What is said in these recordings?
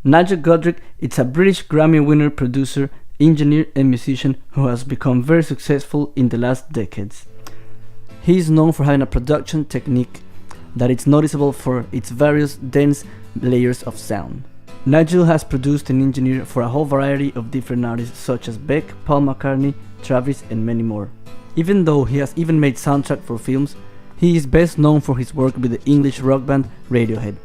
Nigel Godrich is a British Grammy winner producer, engineer and musician who has become very successful in the last decades. He is known for having a production technique that is noticeable for its various dense layers of sound. Nigel has produced and engineered for a whole variety of different artists such as Beck, Paul McCartney, Travis and many more. Even though he has even made soundtrack for films, he is best known for his work with the English rock band Radiohead.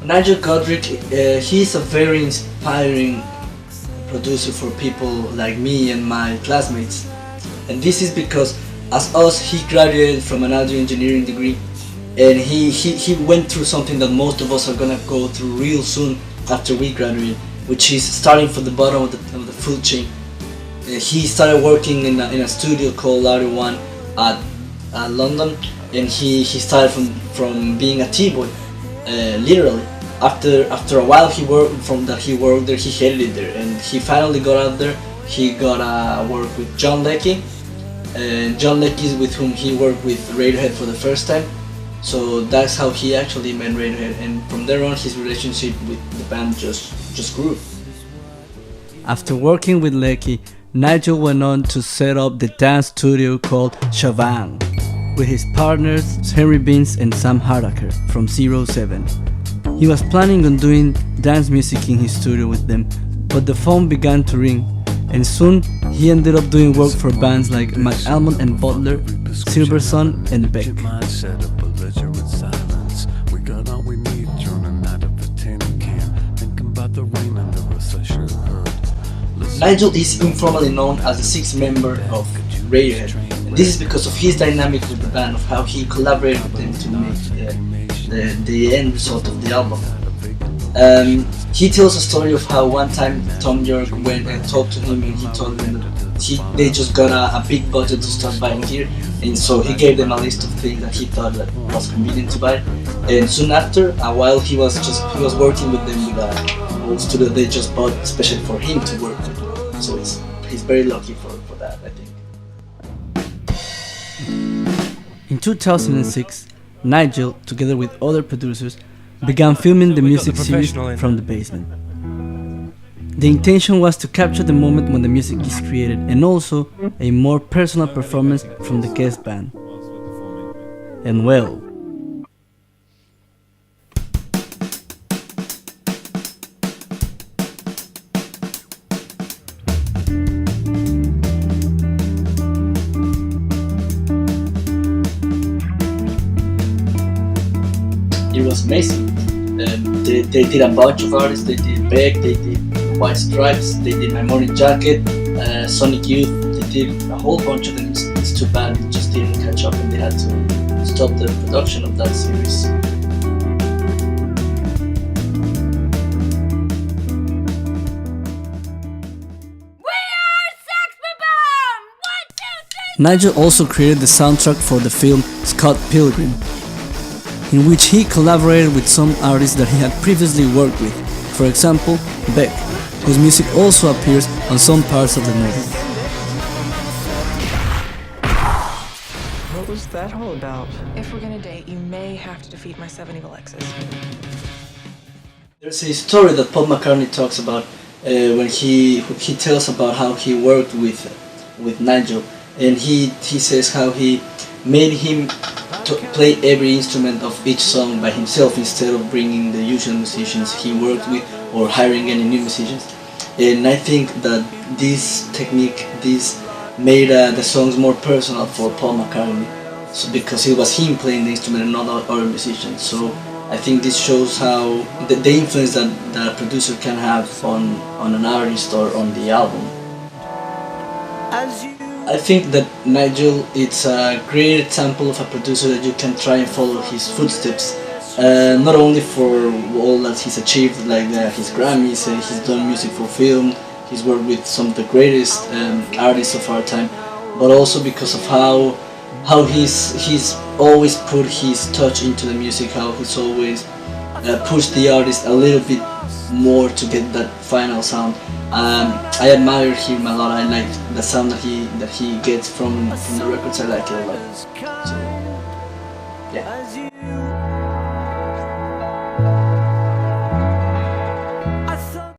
Nigel Godrich, he is a very inspiring producer for people like me and my classmates. And this is because, as us, he graduated from an audio engineering degree, and he went through something that most of us are gonna go through real soon after we graduate, which is starting from the bottom of the food chain. He started working in a studio called Audio One at London, and he started from being a T-boy, literally. After a while he worked there, he hated it there, and he finally got out there. He got work with John Leckie, and John Leckie is with whom he worked with Radiohead for the first time. So that's how he actually met Radiohead, and from there on his relationship with the band just grew. After working with Leckie, Nigel went on to set up the dance studio called Chauvin with his partners Henry Binns and Sam Hardaker from 07. He was planning on doing dance music in his studio with them, but the phone began to ring, and soon he ended up doing work for bands like McAlmont and Butler, Silversun and Beck. Nigel is informally known as the sixth member of Radiohead, and this is because of his dynamic with the band, of how he collaborated with them to make the end result of the album. He tells a story of how one time Tom York went and talked to him, and he told them that they just got a big budget to start buying gear, and so he gave them a list of things that he thought that was convenient to buy. And soon after, while he was working with them with a old studio they just bought especially for him to work with. So he's very lucky for that, I think. In 2006, Nigel, together with other producers, began filming the music series From the Basement. The intention was to capture the moment when the music is created, and also a more personal performance from the guest band. And well, it was amazing. They did a bunch of artists. They did Beck, they did White Stripes, they did My Morning Jacket, Sonic Youth. They did a whole bunch of them. It's too bad it just didn't catch up, and they had to stop the production of that series. Nigel also created the soundtrack for the film Scott Pilgrim, in which he collaborated with some artists that he had previously worked with, for example, Beck, whose music also appears on some parts of the movie. What was that all about? If we're gonna date, you may have to defeat my 7 evil exes. There's a story that Paul McCartney talks about when he tells about how he worked with Nigel, and he says how he made him to play every instrument of each song by himself instead of bringing the usual musicians he worked with or hiring any new musicians. And I think that this technique, made the songs more personal for Paul McCartney, so because it was him playing the instrument and not other musicians. So I think this shows how the influence that a producer can have on an artist or on the album. I think that Nigel is a great example of a producer that you can try and follow his footsteps. Not only for all that he's achieved, like his Grammys, he's done music for film, he's worked with some of the greatest artists of our time, but also because of how he's always put his touch into the music, how he's always push the artist a little bit more to get that final sound. I admire him a lot. I like the sound that he gets from the records. I like it a lot. So, yeah.